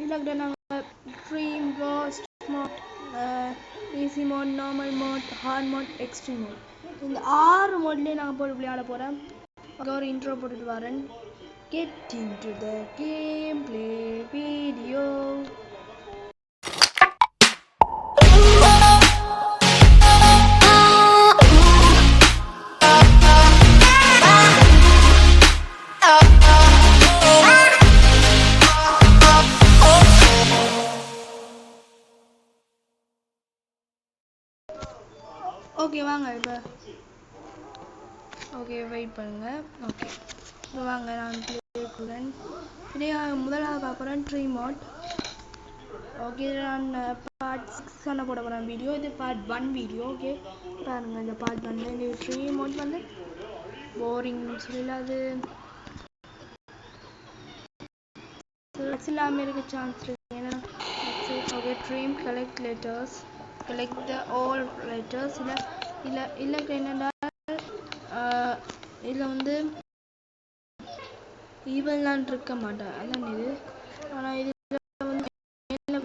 இதில் நாங்கள் dream roast mode easy mode normal mode hard mode extreme mode இந்த 6 மோட்லேயும் நாங்கள் போட்டு விளையாட போகிறோம். ஒரு இன்ட்ரோ போட்டுட்டு வரேன். Get into the game play video. Okay வாங்க இப்போ ஓகே வெயிட் பண்ணுங்கள். ஓகே இப்போ வாங்க நான் ப்ளே பண்ணுறேன். இதே முதலாவது பார்க்குறேன் ட்ரீ மோட். ஓகே நான் பார்ட் 6 போட போகிறேன் வீடியோ. இது பார்ட் 1 வீடியோ. ஓகே பாருங்கள் இந்த பார்ட் 1 இந்த ட்ரீ மோட் வந்து போரிங்னு சொல்லல, அது இல்லாமல் இருக்க சான்ஸ் இருக்கு. ஏன்னா okay dream collect letters collect the all letters இல்லை என்னென்னா இதில் வந்து ஈவன்லாம் இருக்க மாட்டேன் அதான் இது. ஆனால் இதில் வந்து என்ன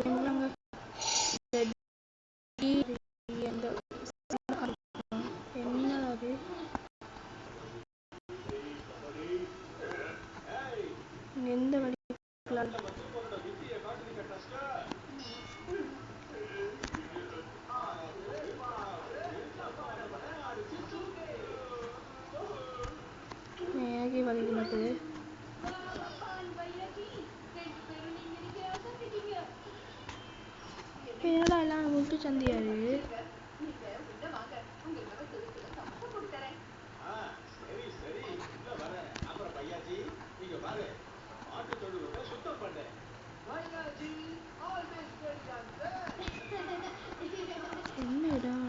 அது எந்த வழி எனக்கே வழி மாட்டுது. இப்போ என்னடா எல்லாம் முட்டு சந்தியாரு. என்ன இடம்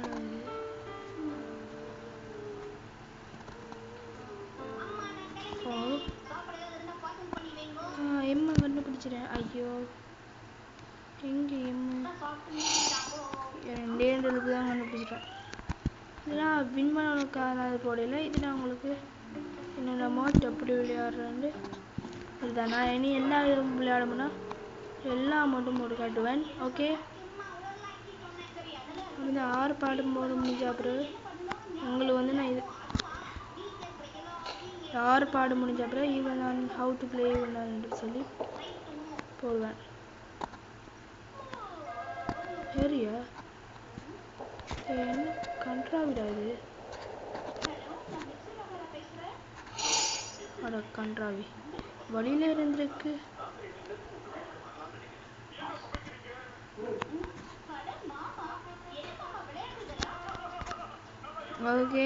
எம்மா கண்டுபிடிச்சிட்டேன். ஐயோ எங்கே எம்மா 2 எழுத்து தான் கண்டுபிடிச்சிட்டேன். இதெல்லாம் வின் பண்ணணுக்கான போடையில் இது நான் உங்களுக்கு என்னோட மோட் எப்படி விளையாடுறேன்னு இதுதான். நான் இனி எல்லா இதுவும் விளையாடணும்னா எல்லா மட்டும் போட்டு காட்டுவேன். ஓகே இந்த 6 பாடும் போட முடிஞ்ச அப்புறம் உங்களுக்கு வந்து நான் இது 6 பாடு முடிஞ்ச அப்புறம் ஈவன் நான் ஹவு டு பிளே ஈவன் சொல்லி போடுவேன். சரியா என்ன கன்றாவிடாது. அட கன்றாவி வழியில இருந்திருக்கு. ஓகே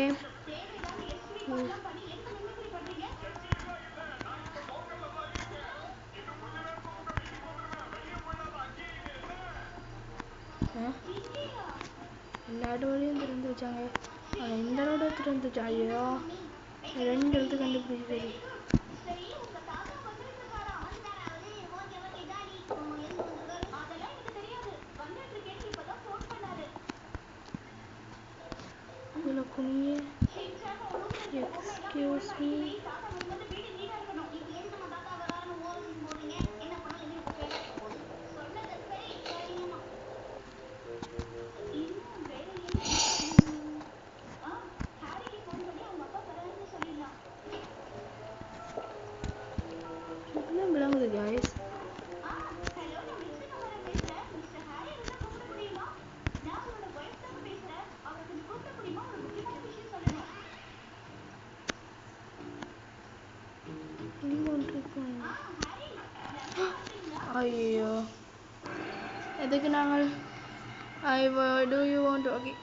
எல்லா இடத்துலையும் திறந்து வச்சாங்க. ஆனால் இந்த ரோட திறந்துச்சு. ஐயோ 2 எழுத்து கண்டுபிடிச்சி. இதில் குனியே எக்ஸ்கியூஸ் மீ. என்ன விளங்குது காய்ஸ். ஐயோ எதுக்கு நாங்கள் டூ யூ வாண்ட் ஓகே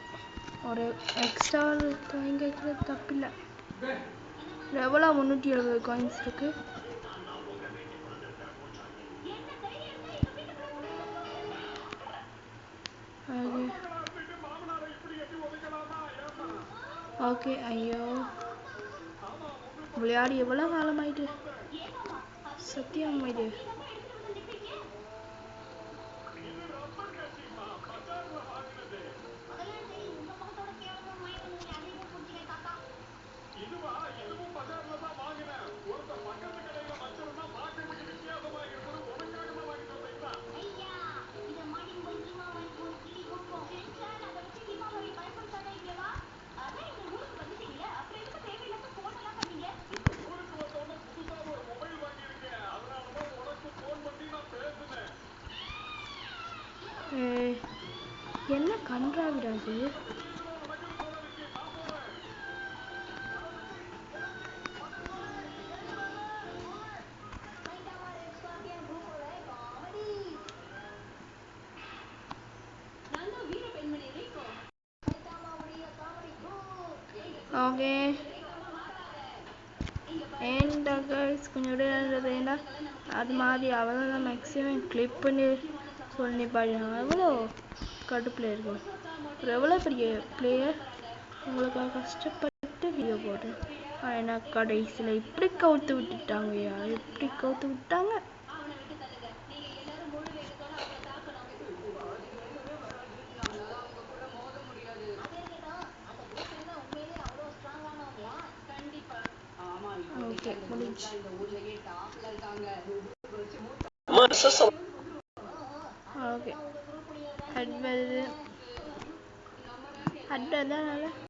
ஒரு எக்ஸ்ட்ரா காயின் கேட்குறது தப்பில்லை. எவ்வளோ 370 காயின்ஸ் இருக்கு. ஓகே ஐயோ விளையாடி எவ்வளோ காலம் ஆயிட்டு சத்தியம் ஆயிட்டு. என்ன கன்றாவிடாது ஓகே ஏன்டா கைஸ் கொஞ்சம் விடையாடுறது ஏன்டா அது மாதிரி அவ்வளோதான் மேக்ஸிமம் கிளிப் பண்ணி சொல்லி பாடினா எவ்வளோ கடுப்பில் இருக்கும் ஒரு எவ்வளோ பெரிய பிளேயர் உங்களுக்காக கஷ்டப்பட்டு வீடியோ போடுறேன் ஆனால் கடைசியில் இப்படி கவுத்து விட்டுட்டாங்கய்யா எப்படி கவுத்து விட்டாங்க ஓகே முடிஞ்சு ஓகே ஹெட் வருது ஹெட் தான்